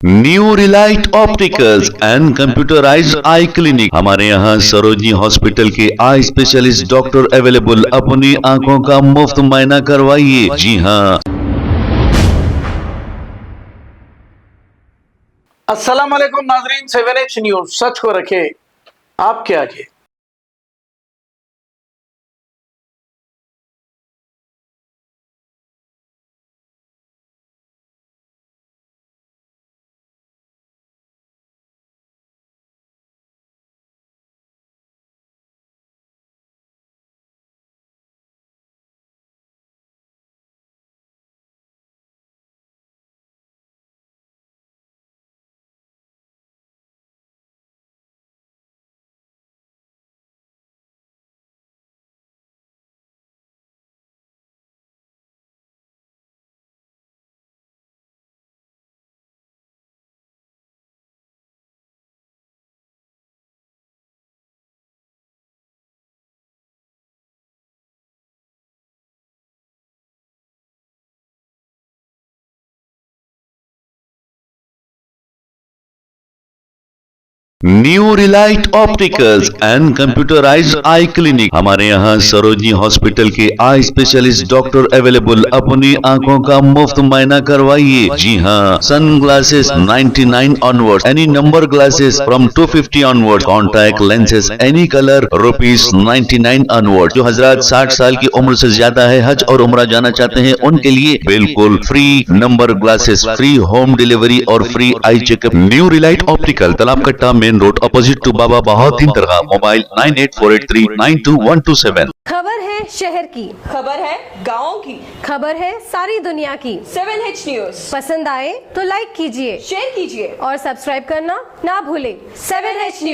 New Relight opticals and computerised I clinic. हमारे यहाँ Sarojini hospital के आई स्पेशलिस्ट डॉक्टर अवेलेबल। अपनी आंखों का मुफ्त मुआयना करवाइए। जी हाँ। अस्सलाम वालेकुम नाजरीन, 7H न्यूज सच को रखे आपके आगे। New Relight opticals and computerised I clinic. हमारे यहाँ सरोजनी हॉस्पिटल के आई स्पेशलिस्ट डॉक्टर अवेलेबल। अपनी आंखों का मुफ्त मुआयना करवाइए। जी हाँ। Sunglasses 99 onward, any number glasses from 250 onward, contact lenses any colour ₹99 onward. जो हजरात 60 साल की उम्र से ज्यादा है, हज और उम्रा जाना चाहते हैं, उनके लिए बिल्कुल free number glasses, free home delivery और free eye checkup. New relight optical, Talab Katta, main road, opposite to Baba Bahauddin Dargah. Mobile 9848392127। खबर है शहर की, खबर है गाँव की, खबर है सारी दुनिया की। 7H न्यूज पसंद आए तो लाइक कीजिए, शेयर कीजिए और सब्सक्राइब करना ना भूले। 7H news.